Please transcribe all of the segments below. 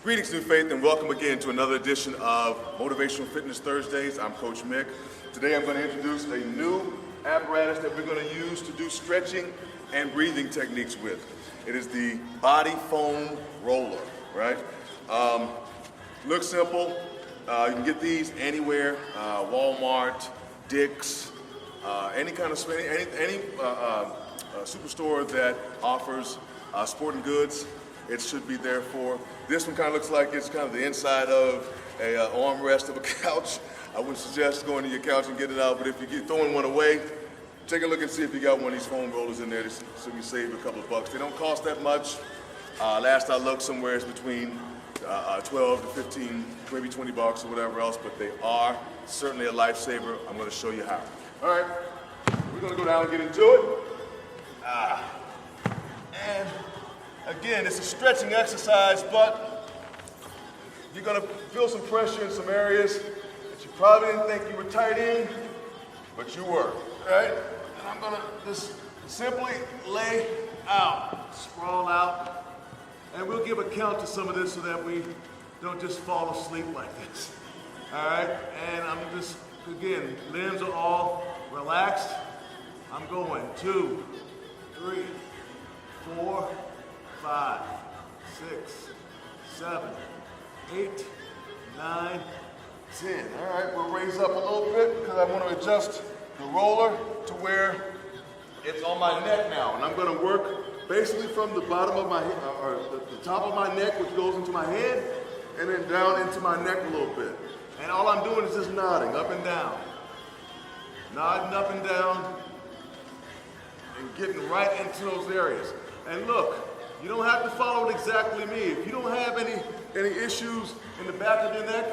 Greetings, New Faith, and welcome again to another edition of Motivational Fitness Thursdays. I'm Coach Mick. Today I'm going to introduce a new apparatus that we're going to use to do stretching and breathing techniques with. It is the body foam roller, right? Looks simple. You can get these anywhere, Walmart, Dick's, any kind of superstore that offers sporting goods. It should be there for. This one kind of looks like it's kind of the inside of a armrest of a couch. I wouldn't suggest going to your couch and get it out, but if you're throwing one away, take a look and see if you got one of these foam rollers in there so you save a couple of bucks. They don't cost that much. Last I looked, somewhere it's between 12 to 15, maybe 20 bucks or whatever else, but they are certainly a lifesaver. I'm going to show you how. All right, we're going to go down and get into it. And again, it's a stretching exercise, but you're going to feel some pressure in some areas that you probably didn't think you were tight in, but you were, right? And I'm going to just simply lay out, sprawl out, and we'll give a count to some of this so that we don't just fall asleep like this. All right? And I'm just, again, limbs are all relaxed. I'm going 2, 3, 4, 5, 6, 7, 8, 9, 10. All right, we'll raise up a little bit because I want to adjust the roller to where it's on my neck now. And I'm going to work basically from the bottom of my head, or the top of my neck, which goes into my head, and then down into my neck a little bit. And all I'm doing is just nodding up and down. Nodding up and down and getting right into those areas. And look, you don't have to follow it exactly me. If you don't have any issues in the back of your neck,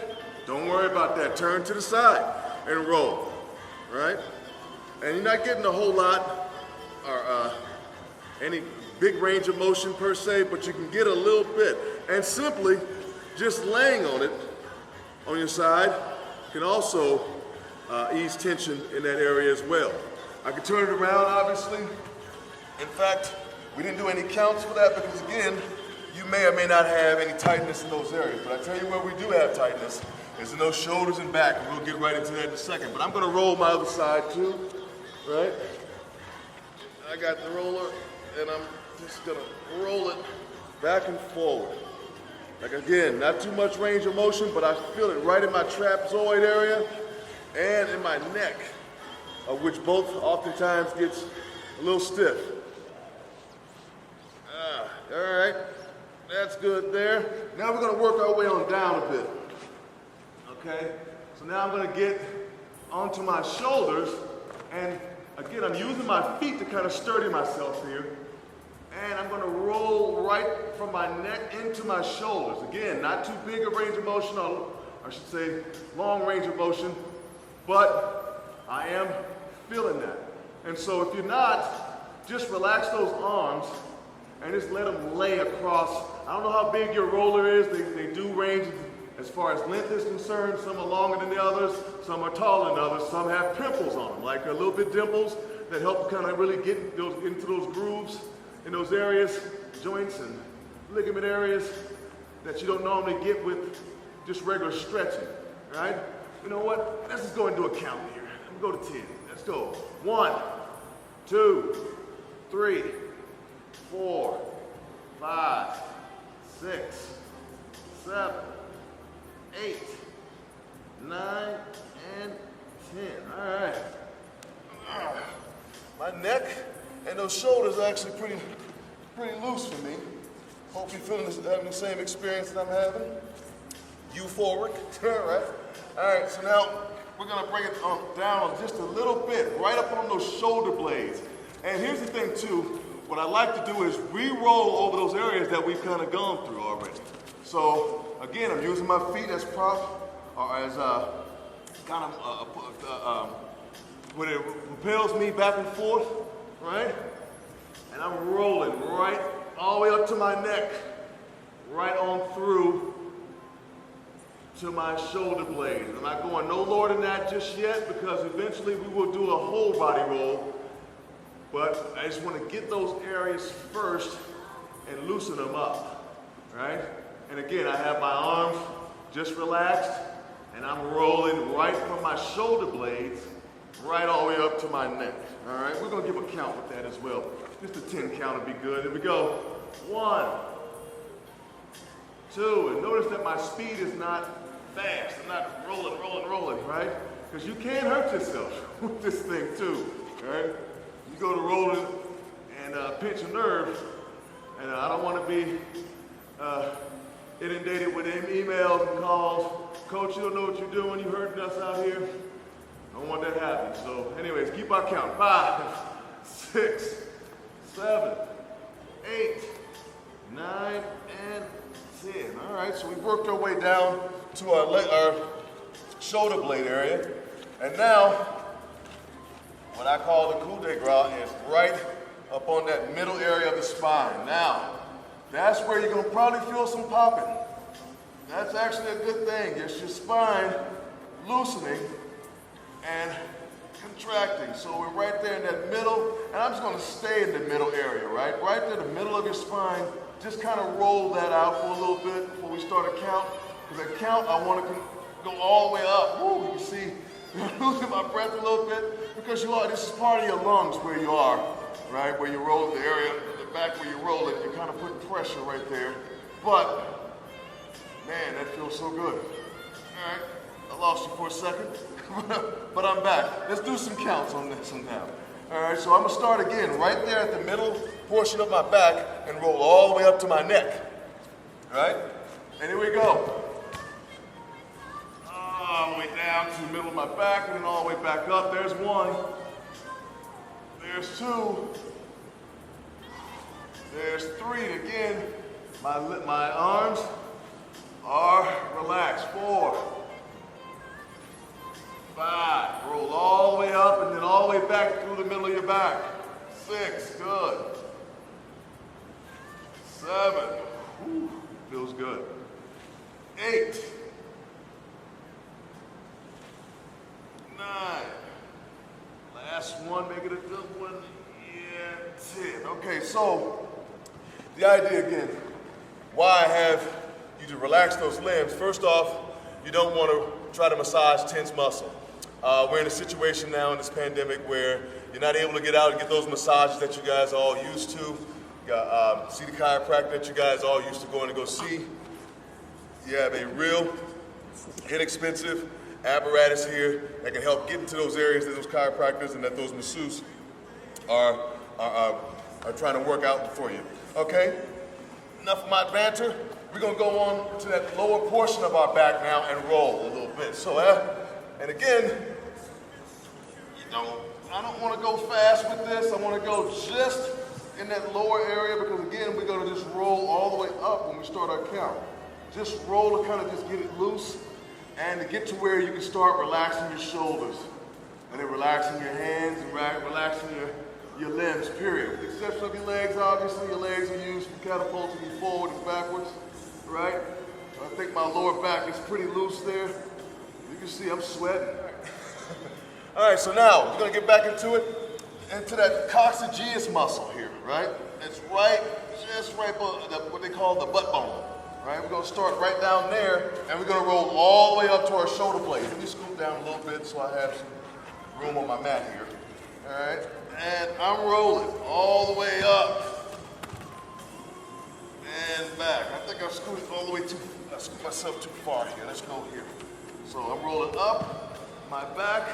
don't worry about that. Turn to the side and roll, right? And you're not getting a whole lot or any big range of motion per se, but you can get a little bit. And simply just laying on it on your side can also ease tension in that area as well. I can turn it around, obviously. In fact, we didn't do any counts for that because, again, you may or may not have any tightness in those areas. But I tell you where we do have tightness is in those shoulders and back. And we'll get right into that in a second. But I'm going to roll my other side too, right? I got the roller, and I'm just going to roll it back and forward. Like, again, not too much range of motion, but I feel it right in my trapezoid area and in my neck, which both oftentimes gets a little stiff. All right, that's good there. Now we're going to work our way on down a bit. Okay, so now I'm going to get onto my shoulders, and again, I'm using my feet to kind of sturdy myself here. And I'm going to roll right from my neck into my shoulders. Again, not too big a range of motion, or I should say long range of motion, but I am feeling that. And so if you're not, just relax those arms and just let them lay across. I don't know how big your roller is. They do range as far as length is concerned. Some are longer than the others. Some are taller than others. Some have pimples on them, like a little bit dimples that help kind of really get into those grooves in those areas, joints and ligament areas that you don't normally get with just regular stretching, right? You know what? Let's just go and do a count here. I'm gonna go to 10. Let's go. 1, 2, 3, 4, 5, 6, 7, 8, 9, and 10. All right. My neck and those shoulders are actually pretty loose for me. Hope you're having the same experience that I'm having. Euphoric, right? All right, so now we're gonna bring it down just a little bit, right up on those shoulder blades. And here's the thing too, what I like to do is re-roll over those areas that we've kind of gone through already. So again, I'm using my feet as prop, or as kind of when it propels me back and forth, right? And I'm rolling right all the way up to my neck, right on through to my shoulder blades. I'm not going no lower than that just yet because eventually we will do a whole body roll. But I just want to get those areas first and loosen them up, right? And again, I have my arms just relaxed, and I'm rolling right from my shoulder blades right all the way up to my neck. All right, we're gonna give a count with that as well. Just a 10 count would be good. Here we go. 1, 2, and notice that my speed is not fast. I'm not rolling, right? Because you can hurt yourself with this thing too, right? You go to rolling and pinch a nerve, and I don't want to be inundated with emails and calls. Coach, you don't know what you're doing. You hurting us out here. I don't want that happening. So anyways, keep our count. 5, 6, 7, 8, 9, and 10. All right, so we worked our way down to our shoulder blade area. And now, what I call the coup de grace is right up on that middle area of the spine. Now, that's where you're gonna probably feel some popping. That's actually a good thing. It's your spine loosening and contracting. So we're right there in that middle, and I'm just gonna stay in the middle area, right? Right there, the middle of your spine. Just kind of roll that out for a little bit before we start a count. Because at count, I want to go all the way up. Woo, you can see, I'm losing my breath a little bit because this is part of your lungs where you are, right? Where you roll the area, the back where you roll it, you're kind of putting pressure right there. But, man, that feels so good. All right, I lost you for a second, but I'm back. Let's do some counts on this one now. All right, so I'm gonna start again right there at the middle portion of my back and roll all the way up to my neck. All right, and here we go. All the way down to the middle of my back and then all the way back up. There's 1. There's 2. There's 3. And again, my arms are relaxed. 4, 5, roll all the way up and then all the way back through the middle of your back. 6, good. 7, whew, feels good. 8, 9, last one, make it a good one. Yeah, 10. Okay, so the idea again, why I have you to relax those limbs. First off, you don't want to try to massage tense muscle. We're in a situation now in this pandemic where you're not able to get out and get those massages that you guys are all used to. See the chiropractor that you guys are all used to going to go see. You have a real inexpensive apparatus here that can help get into those areas that those chiropractors and that those masseuses are trying to work out for you. Okay? Enough of my banter. We're gonna go on to that lower portion of our back now and roll a little bit. So, and again, I don't want to go fast with this. I want to go just in that lower area because again, we're gonna just roll all the way up when we start our count. Just roll to kind of just get it loose and to get to where you can start relaxing your shoulders and then relaxing your hands and relaxing your limbs, period. With the exception of your legs, obviously, your legs are used for catapulting you forward and backwards, right? I think my lower back is pretty loose there. You can see I'm sweating. All right, so now we're gonna get back into that coccygeus muscle here, right? It's just right below what they call the butt bone, right? We're gonna start right down there, and we're gonna roll all the way up to our shoulder blade. Let me scoot down a little bit so I have some room on my mat here. All right, and I'm rolling all the way up and back. I think I scooted I scooped myself too far here. Let's go here. So I'm rolling up my back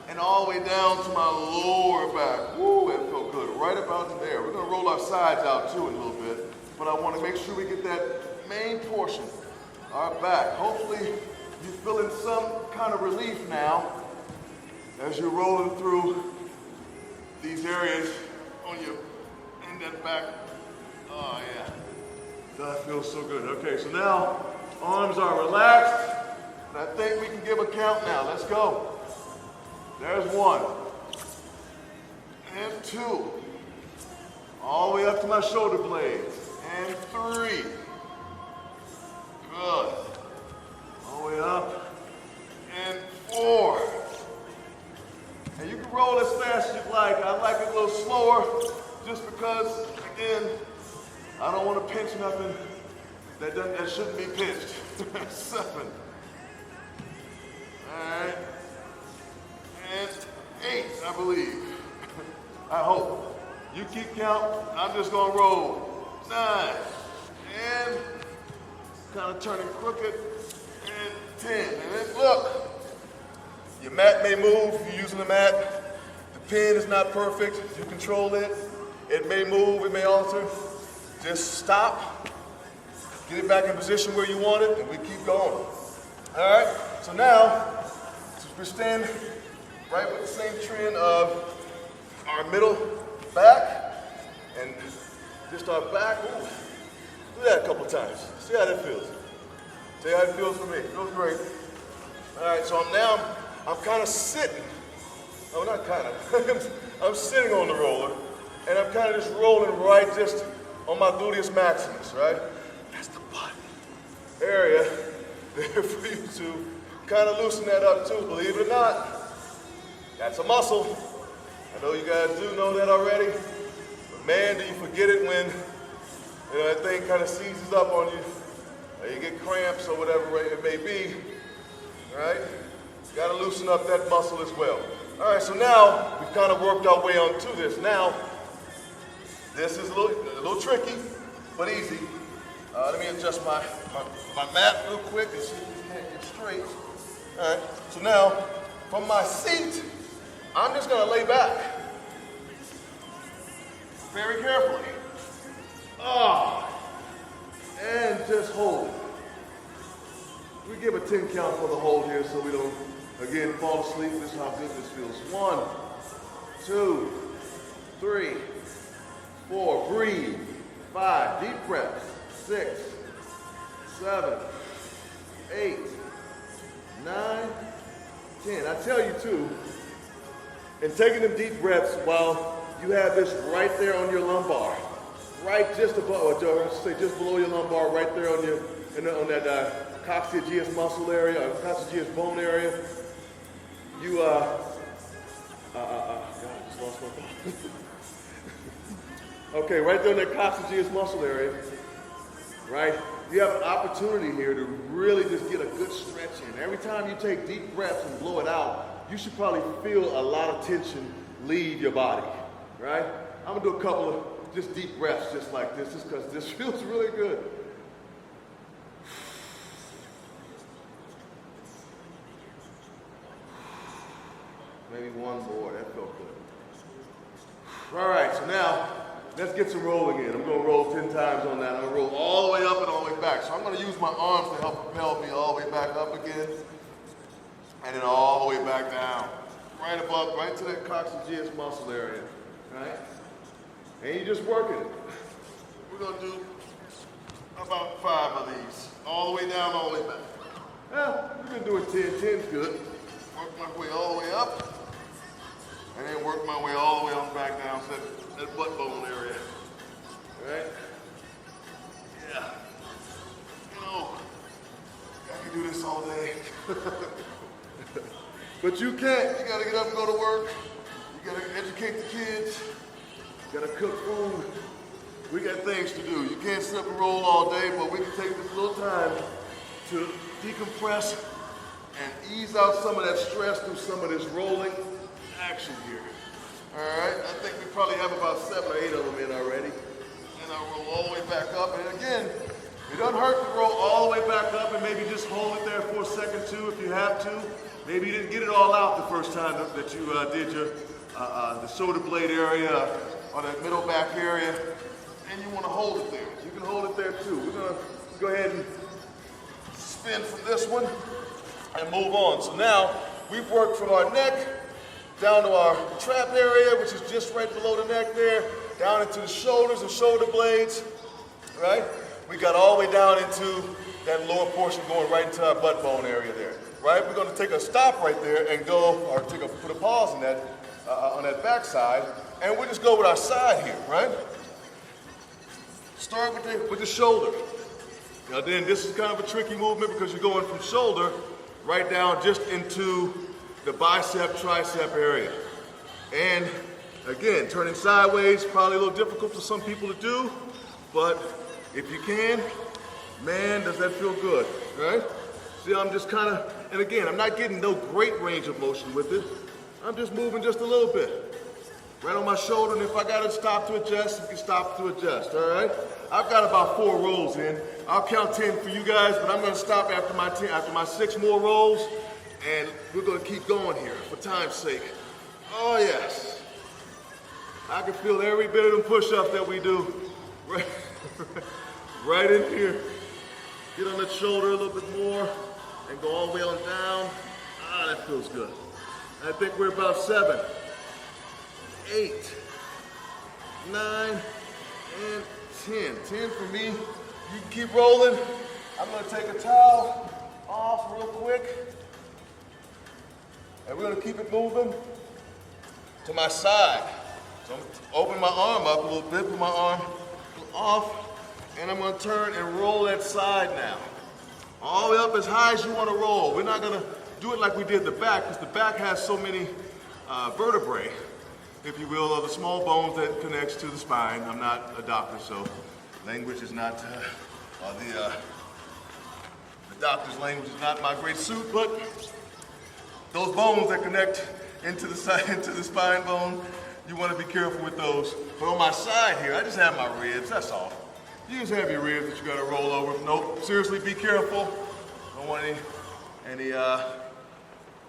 and all the way down to my lower back. Woo, that felt good. Right about there. We're gonna roll our sides out too in a little bit, but I wanna make sure we get that main portion, our back. Hopefully you're feeling some kind of relief now as you're rolling through these areas in that back. Oh yeah, that feels so good. Okay, so now arms are relaxed, and I think we can give a count now. Let's go. There's 1, and 2, all the way up to my shoulder blades, and 3, good, all the way up, and 4, and you can roll as fast as you like. I like it a little slower, just because, again, I don't want to pinch nothing That shouldn't be pinched. 7. All right. And 8, I believe. I hope. You keep count. I'm just gonna roll. 9. And kind of turning crooked. And 10. And then look. Your mat may move if you're using the mat. The pin is not perfect. You control it. It may move, it may alter. Just stop. Get it back in position where you want it, and we keep going. All right, so now, we're standing right with the same trend of our middle back, and just our back. Ooh, do that a couple times. See how that feels. See how it feels for me. It feels great. All right, so I'm kind of sitting. Oh, not kind of. I'm sitting on the roller, and I'm kind of just rolling right just on my gluteus maximus, right? That's the butt area there for you to kind of loosen that up too, believe it or not. That's a muscle. I know you guys do know that already, but man, do you forget it when that thing kind of seizes up on you, or you get cramps or whatever it may be, right? You gotta loosen up that muscle as well. All right, so now we've kind of worked our way onto this. Now, this is a little tricky, but easy. Let me adjust my mat real quick and see if we can't get straight. All right, so now, from my seat, I'm just gonna lay back. Very carefully. And just hold it. We give a 10 count for the hold here so we don't, again, fall asleep. This is how good this feels. 1, 2, 3, 4, breathe. 5, deep breaths. 6, 7, 8, 9, 10. I tell you too, and taking them deep breaths while you have this right there on your lumbar, right just above, or I should say just below your lumbar, right there on your, on that coccygeus muscle area, or coccygeus bone area. You, God, I just lost my thought. Okay, right there in that coccygeus muscle area, right? You have an opportunity here to really just get a good stretch in. Every time you take deep breaths and blow it out, you should probably feel a lot of tension leave your body, right? I'm gonna do a couple of just deep breaths just like this, just because this feels really good. Maybe one more, that felt good. All right, so now, let's get some rolling in. I'm gonna roll 10 times on that. I'm gonna roll all the way up and all the way back. So I'm gonna use my arms to help propel me all the way back up again, and then all the way back down. Right above, right to that coccygeus muscle area, right? And you're just working it. We're gonna do about 5 of these. All the way down, all the way back. Well, we're gonna do it 10. 10's good. Work my way all the way up, and then work my way all the way on back down to that butt bone area. Right? Yeah. You know, I can do this all day. But you can't. You gotta get up and go to work. You gotta educate the kids. You gotta cook food. We got things to do. You can't sit up and roll all day, but we can take this little time to decompress and ease out some of that stress through some of this rolling action here. All right, I think we probably have about 7 or 8 of them in already. And I'll roll all the way back up. And again, it doesn't hurt to roll all the way back up and maybe just hold it there for a second too if you have to. Maybe you didn't get it all out the first time that you did your the shoulder blade area or that middle back area, and you want to hold it there. You can hold it there too. We're gonna go ahead and spin from this one and move on. So now we've worked from our neck down to our trap area, which is just right below the neck there, down into the shoulders and shoulder blades, right? We got all the way down into that lower portion going right into our butt bone area there, right? We're gonna take a stop right there and go, or put a pause on that back side, and we'll just go with our side here, right? Start with the shoulder. Now then, this is kind of a tricky movement because you're going from shoulder right down just into the bicep, tricep area. And again, turning sideways, probably a little difficult for some people to do, but if you can, Man, does that feel good, right? See, I'm just kind of, and again, I'm not getting no great range of motion with it. I'm just moving just a little bit. Right on my shoulder, and if I gotta stop to adjust, you can stop to adjust, all right? I've got about 4 rolls in. I'll count 10 for you guys, but I'm gonna stop after my 6 more rolls, and we're gonna keep going here for time's sake. Oh yes. I can feel every bit of them push-ups that we do. Right, right in here. Get on the shoulder a little bit more, and go all the way on down. Ah, that feels good. I think we're about 7, 8, 9, and 10. 10 for me. You can keep rolling. I'm gonna take a towel off real quick. And we're gonna keep it moving to my side. So I'm gonna open my arm up a little bit, put my arm off, and I'm gonna turn and roll that side now. All the way up as high as you wanna roll. We're not gonna do it like we did the back, because the back has so many vertebrae, if you will, of the small bones that connects to the spine. I'm not a doctor, so language is not, the doctor's language is not my great suit, but those bones that connect into the side, into the spine bone, you want to be careful with those. But on my side here, I just have my ribs, that's all. You just have your ribs that you gotta roll over. Nope, seriously, be careful. Don't want any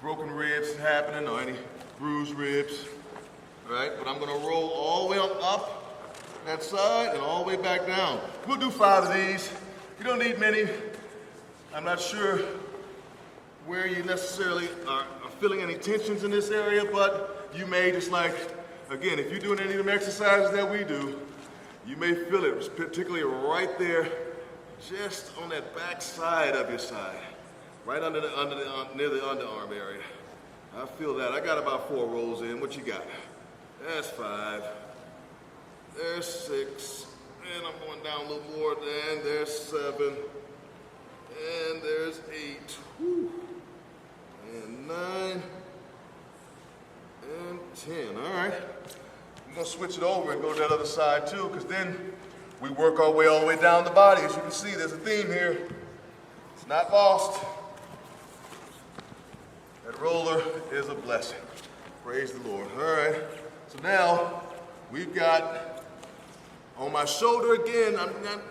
broken ribs happening or any bruised ribs. All right, but I'm gonna roll all the way up that side and all the way back down. We'll do 5 of these. You don't need many. I'm not sure where you necessarily are feeling any tensions in this area, but you may, just like, again, if you're doing any of them exercises that we do, you may feel it, particularly right there, just on that back side of your side, right near the underarm area. I feel that. I got about 4 rolls in. What you got? That's 5. There's 6. And I'm going down a little more. Then there's 7. And there's 8. Whew. And 9. And 10. All right. I'm going to switch it over and go to that other side too, because then we work our way all the way down the body. As you can see, there's a theme here. It's not lost. That roller is a blessing. Praise the Lord. All right. So now we've got on my shoulder again,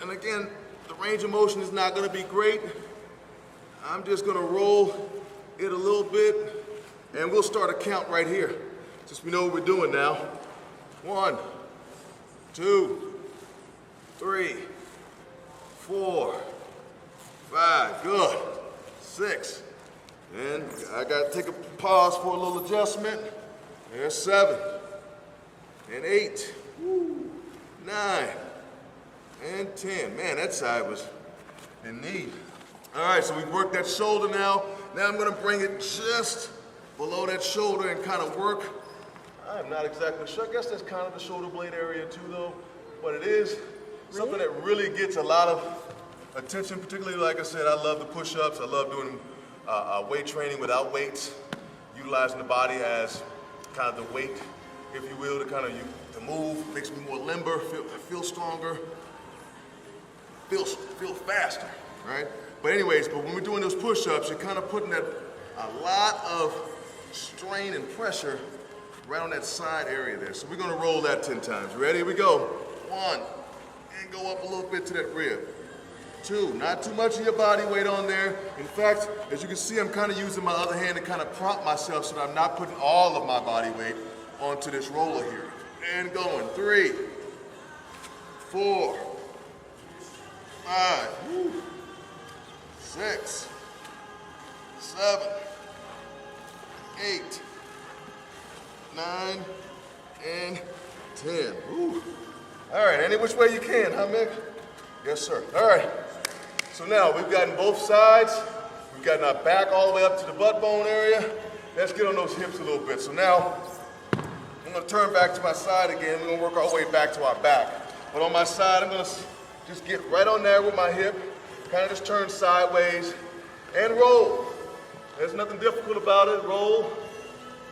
and again, the range of motion is not going to be great. I'm just going to roll it a little bit, and we'll start a count right here, since we know what we're doing now. 1, 2, 3, 4, 5, good. 6, and I got to take a pause for a little adjustment. There's 7, and 8, 9, and 10. Man, that side was in need. All right, so we've worked that shoulder now. Now I'm gonna bring it just below that shoulder and kind of work. I'm not exactly sure. I guess that's kind of the shoulder blade area too, though. But it is something that really gets a lot of attention, particularly, like I said, I love the push-ups. I love doing weight training without weights, utilizing the body as kind of the weight, if you will, to kind of to move, makes me more limber, feel stronger, feel faster, right? But anyways, but when we're doing those push-ups, you're kind of putting a lot of strain and pressure right on that side area there. So we're gonna roll that 10 times. Ready? Here we go. 1, and go up a little bit to that rib. 2, not too much of your body weight on there. In fact, as you can see, I'm kind of using my other hand to kind of prop myself so that I'm not putting all of my body weight onto this roller here. And going. 3, 4, 5, 6, 7, 8, 9, and 10. Ooh. All right, any which way you can, huh, Mick? Yes, sir. All right. So now we've gotten both sides. We've gotten our back all the way up to the butt bone area. Let's get on those hips a little bit. So now I'm gonna turn back to my side again. We're gonna work our way back to our back. But on my side, I'm gonna just get right on there with my hip, kind of just turn sideways and roll. There's nothing difficult about it. Roll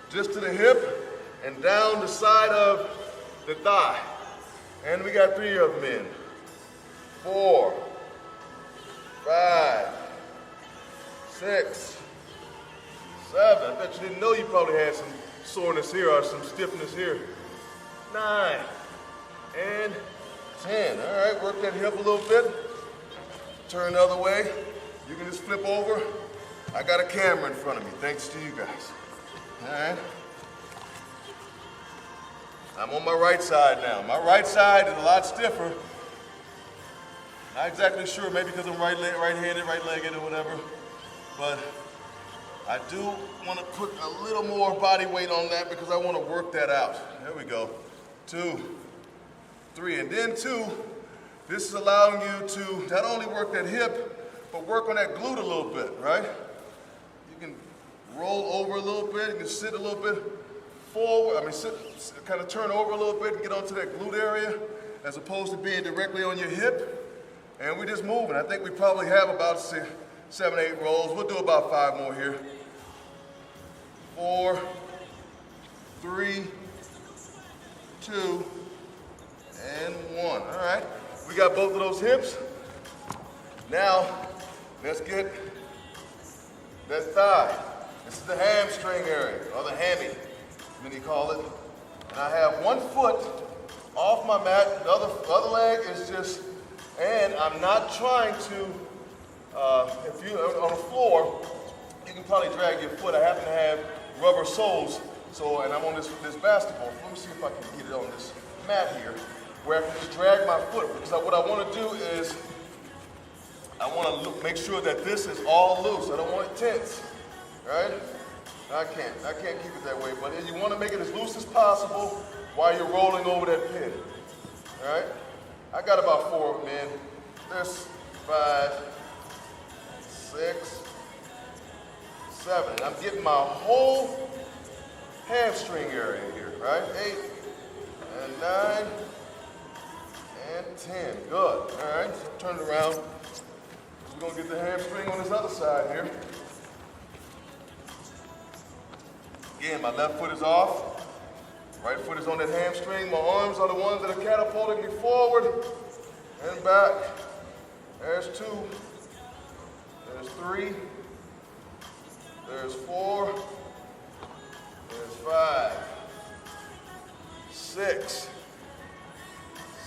just to the hip and down the side of the thigh. And we got 3 of them in. 4, 6, 7. I bet you didn't know you probably had some soreness here or some stiffness here. 9 and 10. All right, work that hip a little bit. Turn the other way. You can just flip over. I got a camera in front of me, thanks to you guys. All right. I'm on my right side now. My right side is a lot stiffer. Not exactly sure, maybe because I'm right-handed, right-legged or whatever. But I do want to put a little more body weight on that because I want to work that out. There we go. 2, 3, and then 2. This is allowing you to not only work that hip, but work on that glute a little bit, right? You can roll over a little bit, you can sit a little bit forward, kind of turn over a little bit and get onto that glute area as opposed to being directly on your hip. And we're just moving. I think we probably have about 7, 8 rolls. We'll do about 5 more here. 4, 3, 2, and 1. All right. We got both of those hips. Now, let's get that thigh. This is the hamstring area, or the hammy, many call it. And I have one foot off my mat. The other leg is just, and I'm not trying to, if you're on the floor, you can probably drag your foot. I happen to have rubber soles, and I'm on this basketball. Let me see if I can get it on this mat here, where I can just drag my foot. Because what I want to do is, I want to make sure that this is all loose. I don't want it tense, right? I can't keep it that way, but you want to make it as loose as possible while you're rolling over that pin, all right? I got about 4 of them in. There's 5, 6, 7. I'm getting my whole hamstring area here, right? 8 and 9 and 10. Good. All right. Turn it around. We're going to get the hamstring on this other side here. Again, my left foot is off. Right foot is on that hamstring. My arms are the ones that are catapulting me forward and back. There's 2. There's 3. There's 4. There's 5. 6.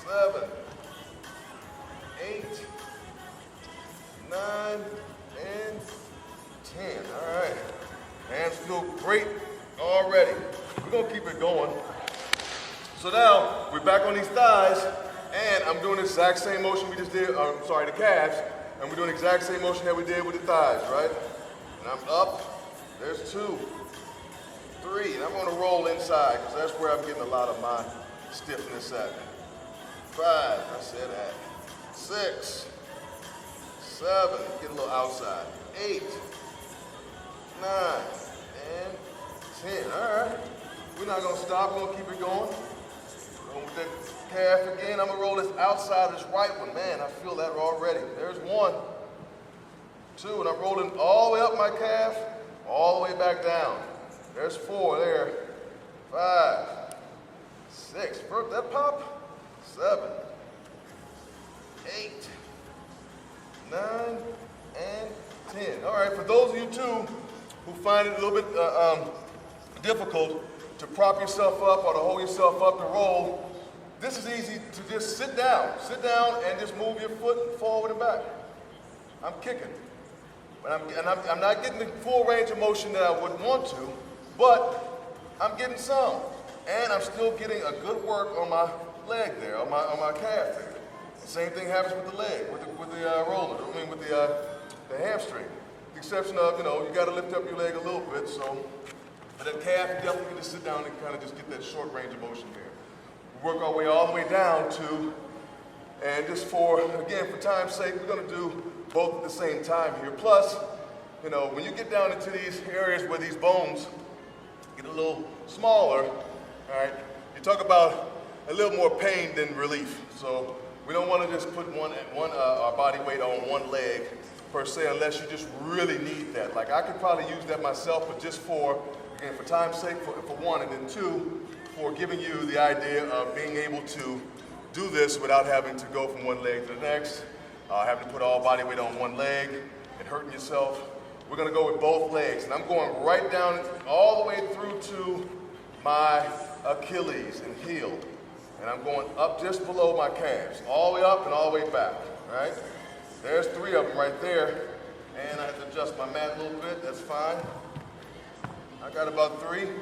7. 8. 9. And 10. All right. Hands feel great already. We're going to keep it going. So now, we're back on these thighs, and I'm doing the exact same motion we just did, the calves, and we're doing the exact same motion that we did with the thighs, right? And I'm up, there's 2, 3, and I'm going to roll inside, because that's where I'm getting a lot of my stiffness at. 5, I said that. 6, 7, get a little outside. 8, 9, and 10, all right. We're not gonna stop, we're gonna keep it going. With that calf again, I'm gonna roll this outside, this right one. Man, I feel that already. There's 1, 2, and I'm rolling all the way up my calf, all the way back down. There's 4 there. 5, 6, first that pop. 7, 8, 9, and 10. All right, for those of you too who find it a little bit difficult to prop yourself up or to hold yourself up to roll, this is easy to just sit down and just move your foot forward and back. I'm kicking, but I'm not getting the full range of motion that I would want to, but I'm getting some, and I'm still getting a good work on my leg there, on my calf there. The same thing happens with the leg, with the roller. With the hamstring. The exception of, you got to lift up your leg a little bit, so. But that calf, you definitely can just sit down and kind of just get that short range of motion there. We work our way all the way down to, and just again, for time's sake, we're going to do both at the same time here. Plus, when you get down into these areas where these bones get a little smaller, all right, you talk about a little more pain than relief. So we don't want to just put our body weight on one leg per se, unless you just really need that. Like I could probably use that myself, but just again, for time's sake, for 1, and then 2, for giving you the idea of being able to do this without having to go from one leg to the next, having to put all body weight on one leg and hurting yourself, we're gonna go with both legs. And I'm going right down all the way through to my Achilles and heel. And I'm going up just below my calves, all the way up and all the way back, right? There's 3 of them right there. And I have to adjust my mat a little bit, that's fine. I got about 3. Get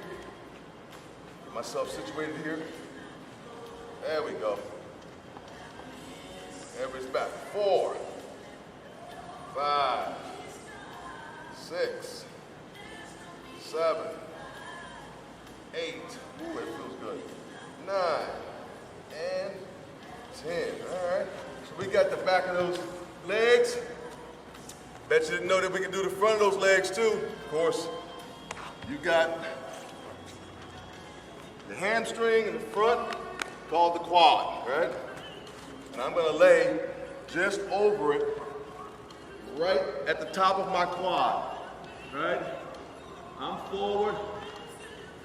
myself situated here. There we go. Everybody's back. 4, 5, 6, 7, 8. Ooh, it feels good. 9 and 10. All right. So we got the back of those legs. Bet you didn't know that we can do the front of those legs too. Of course, you got the hamstring in the front called the quad, right? And I'm gonna lay just over it, right at the top of my quad, right? I'm forward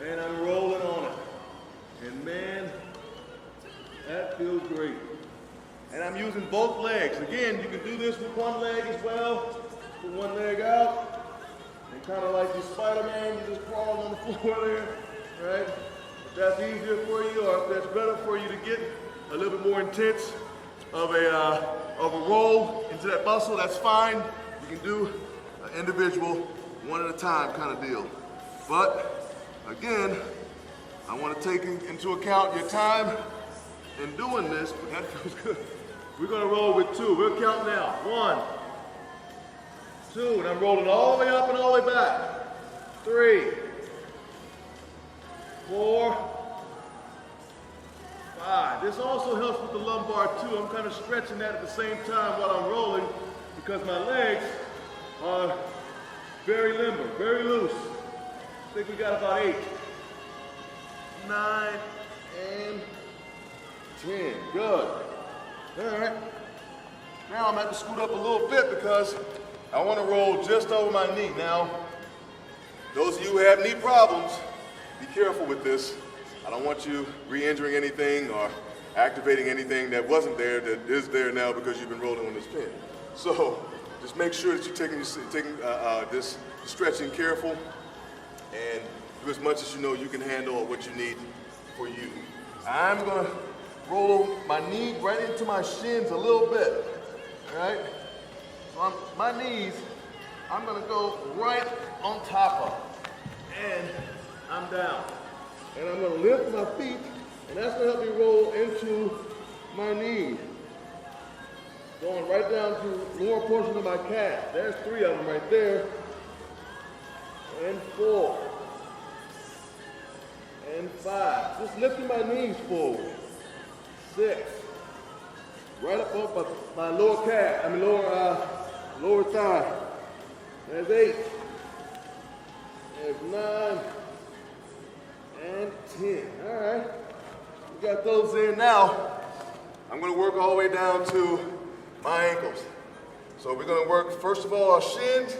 and I'm rolling on it. And man, that feels great. And I'm using both legs. Again, you can do this with one leg as well. Put one leg out. And kind of like your Spider-Man, you just crawl on the floor there, right? If that's easier for you, or if that's better for you to get a little bit more intense of a roll into that muscle, that's fine. You can do an individual, one at a time kind of deal. But again, I want to take into account your time in doing this, but that feels good. We're gonna roll with 2. We'll count now. 1, 2, and I'm rolling all the way up and all the way back. 3, 4, 5. This also helps with the lumbar too. I'm kind of stretching that at the same time while I'm rolling because my legs are very limber, very loose. I think we got about 8, 9, and 10. Good. All right. Now I'm going to have to scoot up a little bit because I want to roll just over my knee. Now, those of you who have knee problems, be careful with this. I don't want you re-injuring anything or activating anything that wasn't there that is there now because you've been rolling on this pin. So just make sure that you're taking this stretching careful and do as much as you know you can handle or what you need for you. I'm going to roll my knee right into my shins a little bit, all right? So my knees, I'm gonna go right on top of, and I'm down. And I'm gonna lift my feet, and that's gonna help me roll into my knees. Going right down to lower portion of my calf. There's 3 of them right there. And 4. And 5. Just lifting my knees forward. 6. Right up above my lower calf, lower thigh. There's 8. There's 9. And 10. All right. We got those in now. I'm going to work all the way down to my ankles. So we're going to work, first of all, our shins.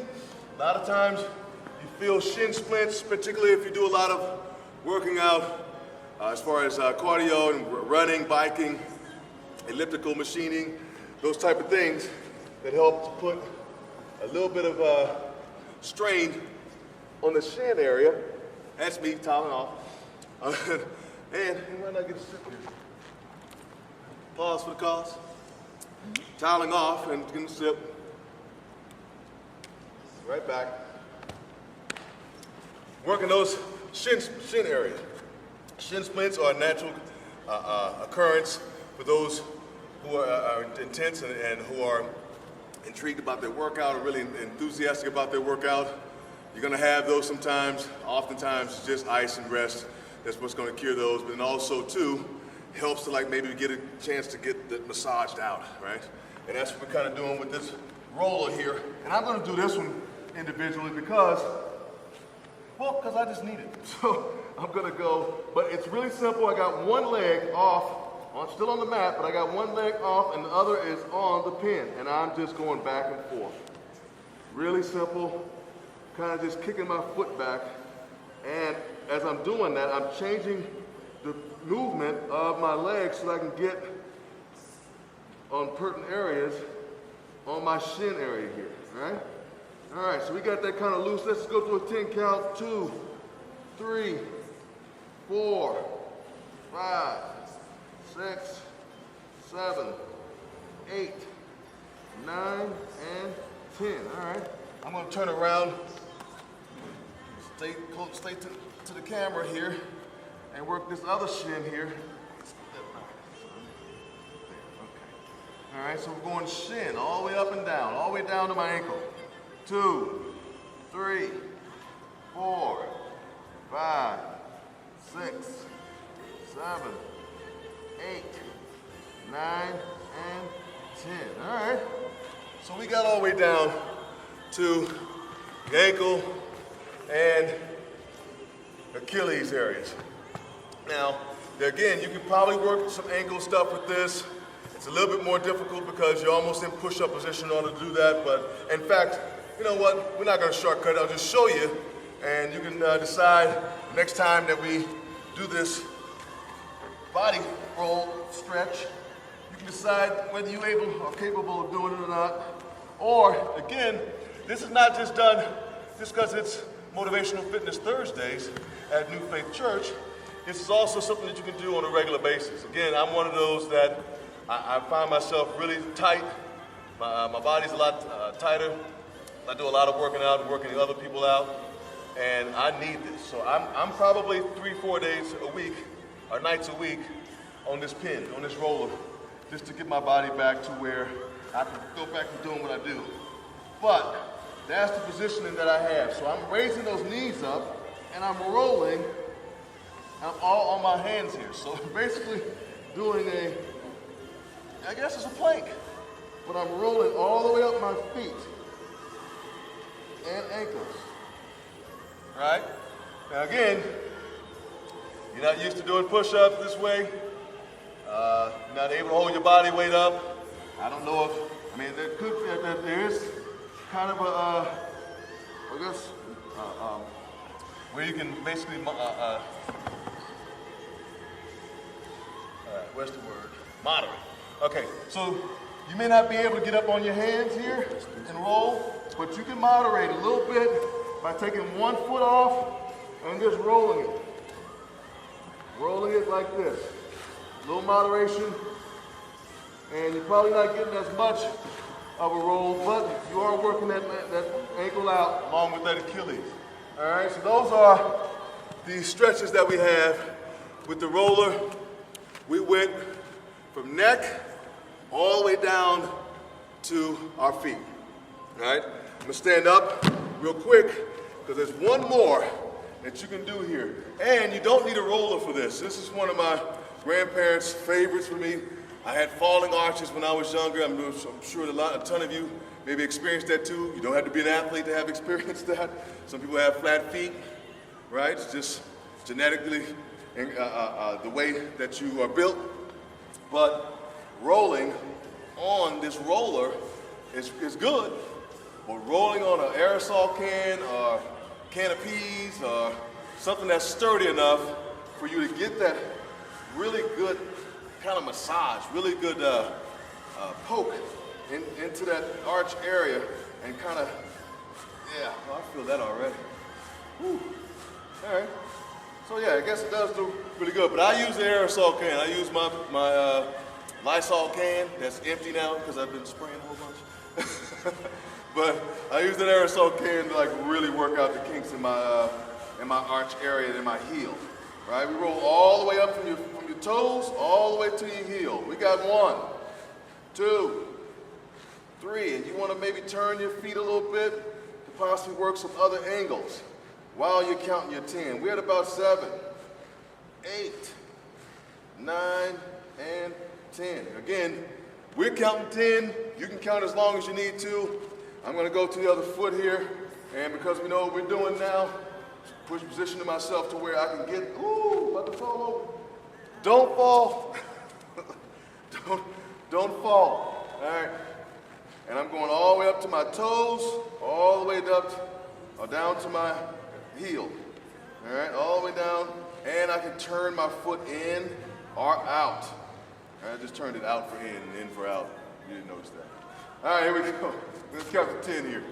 A lot of times you feel shin splints, particularly if you do a lot of working out as far as cardio and running, biking, elliptical machining, those type of things that help to put a little bit of strain on the shin area. That's me toweling off. And why not get a sip here? Pause for the cause. Toweling off and getting a sip. Right back. Working those shin areas. Shin splints are a natural occurrence for those who are intense and who are intrigued about their workout or really enthusiastic about their workout. You're going to have those sometimes. Oftentimes, just ice and rest. That's what's going to cure those. But then also, too, helps to like maybe get a chance to get that massaged out, right? And that's what we're kind of doing with this roller here. And I'm going to do this one individually because I just need it. So I'm going to go, but it's really simple. I got one leg off, still on the mat, but I got one leg off and the other is on the pin. And I'm just going back and forth. Really simple, kind of just kicking my foot back. And as I'm doing that, I'm changing the movement of my legs so that I can get on pertinent areas on my shin area here, all right? All right, so we got that kind of loose. Let's go to a 10 count. 2, 3, 4, 5, 6, 7, 8, 9, and 10. All right, I'm gonna turn around, stay close, stay to the camera here, and work this other shin here. All right, so we're going shin all the way up and down, all the way down to my ankle. 2, 3, 4, 5, 6, 7, 8, 9, and 10. All right. So we got all the way down to the ankle and Achilles areas. Now, again, you can probably work some ankle stuff with this. It's a little bit more difficult because you're almost in push-up position in order to do that. But in fact, you know what? We're not going to shortcut it. I'll just show you, and you can decide next time that we do this body roll stretch, you can decide whether you're able or capable of doing it or not. Or, again, this is not just done just because it's Motivational Fitness Thursdays at New Faith Church. This is also something that you can do on a regular basis. Again, I'm one of those that I find myself really tight. My body's a lot tighter. I do a lot of working out and working other people out, and I need this. So I'm probably 3-4 days a week, or nights a week, on this pin, on this roller, just to get my body back to where I can go back to doing what I do. But that's the positioning that I have. So I'm raising those knees up, and I'm rolling. I'm all on my hands here. So basically doing I guess it's a plank, but I'm rolling all the way up my feet and ankles, right? Now again, you're not used to doing push-ups this way. You're not able to hold your body weight up. I don't know if, there is kind of where you can basically, what's the word? Moderate. Okay, so you may not be able to get up on your hands here and roll, but you can moderate a little bit by taking one foot off and just rolling it. Rolling it like this. A little moderation, and you're probably not getting as much of a roll, but you are working that ankle out along with that Achilles. All right, so those are the stretches that we have with the roller. We went from neck all the way down to our feet. All right, I'm gonna stand up real quick because there's one more that you can do here. And you don't need a roller for this. This is one of my grandparents' favorites for me. I had falling arches when I was younger. I'm sure a ton of you maybe experienced that too. You don't have to be an athlete to have experienced that. Some people have flat feet, right? It's just genetically the way that you are built. But rolling on this roller is good. But rolling on an aerosol can or can of peas or something that's sturdy enough for you to get that really good kind of massage, really good poke into that arch area and kind of, yeah, well, I feel that already. Whew. All right. So yeah, I guess it does do really good, but I use the aerosol can. I use my Lysol can that's empty now because I've been spraying a whole bunch. But I use that aerosol can to like really work out the kinks in my arch area and in my heel. Right? We roll all the way up from your toes all the way to your heel. We got 1, 2, 3, and you want to maybe turn your feet a little bit to possibly work some other angles while you're counting your 10. We're at about 7, 8, 9, and 10. Again, we're counting 10. You can count as long as you need to. I'm going to go to the other foot here, and because we know what we're doing now, positioning myself to where I can get, ooh, about to fall over. Don't fall. don't fall. All right. And I'm going all the way up to my toes, all the way down to my heel. All right, all the way down, and I can turn my foot in or out. I just turned it out for in and in for out. You didn't notice that. All right, here we go. Let's count to 10 here.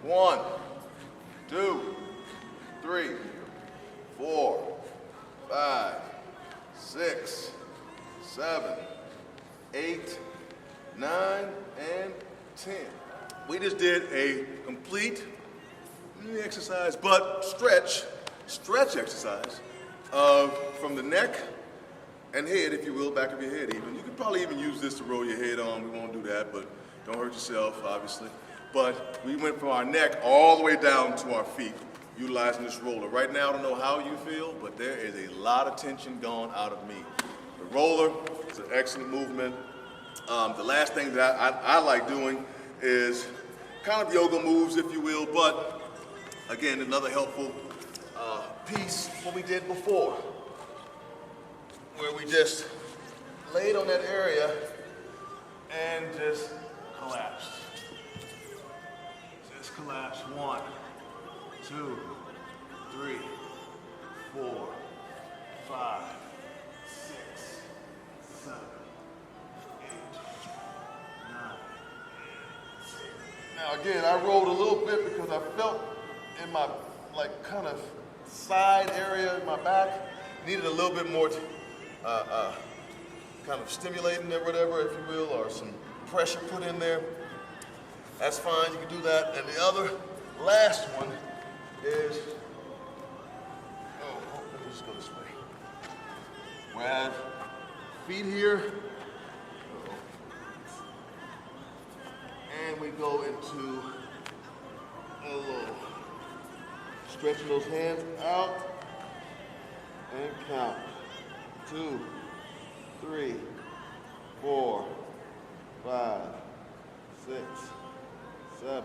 1, 2, 3, 4, 5, 6, 7, 8, 9, and 10. We just did a complete exercise, but stretch exercise from the neck and head, if you will, back of your head even. You could probably even use this to roll your head on. We won't do that, but don't hurt yourself, obviously. But we went from our neck all the way down to our feet, utilizing this roller. Right now, I don't know how you feel, but there is a lot of tension gone out of me. The roller is an excellent movement. The last thing that I like doing is kind of yoga moves, if you will, but again, another helpful piece, what we did before, where we just laid on that area and just collapsed. Just collapse. 1, 2, 3, 4, 5, 6, 7, 8, 9. Now again, I rolled a little bit because I felt in my kind of side area in my back needed a little bit more kind of stimulating or whatever, if you will, or some pressure put in there. That's fine, you can do that. And the other last one is, let me just go this way. We have feet here, and we go into a little stretching those hands out and count. 2, 3, 4, 5, 6, 7,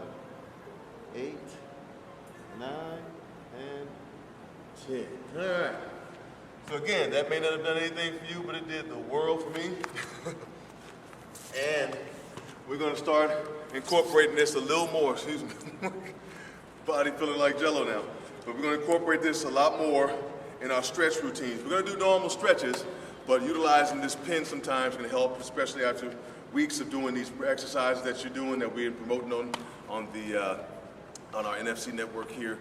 8, 9, and 10. All right. So again, that may not have done anything for you, but it did the world for me. And we're going to start incorporating this a little more. Excuse me. Body feeling like Jello now. But we're going to incorporate this a lot more in our stretch routines. We're going to do normal stretches, but utilizing this pin sometimes can help, especially after weeks of doing these exercises that you're doing, that we're promoting on our NFC network here.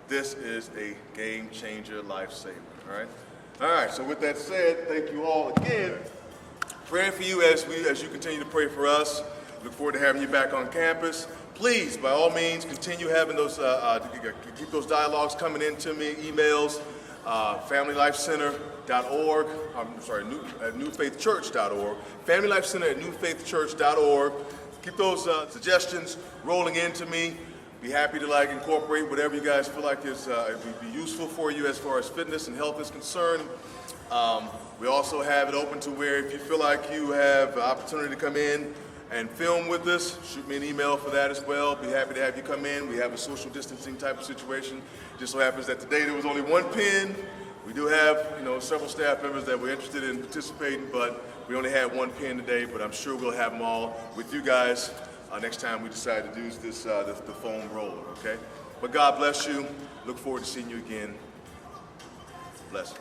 This is a game changer, lifesaver. All right. So with that said, thank you all again. Praying for you as you continue to pray for us. Look forward to having you back on campus. Please, by all means, continue having those, keep those dialogues coming in to me, emails, familylifecenter.org, newfaithchurch.org, familylifecenter@newfaithchurch.org. Keep those suggestions rolling in to me. Be happy to incorporate whatever you guys feel like would be useful for you as far as fitness and health is concerned. We also have it open to where if you feel like you have the opportunity to come in and film with us, shoot me an email for that as well. Be happy to have you come in. We have a social distancing type of situation. Just so happens that today there was only one pin. We do have, several staff members that were interested in participating, but we only had one pin today, but I'm sure we'll have them all with you guys next time we decide to use this, the foam roller, okay? But God bless you. Look forward to seeing you again. Blessings.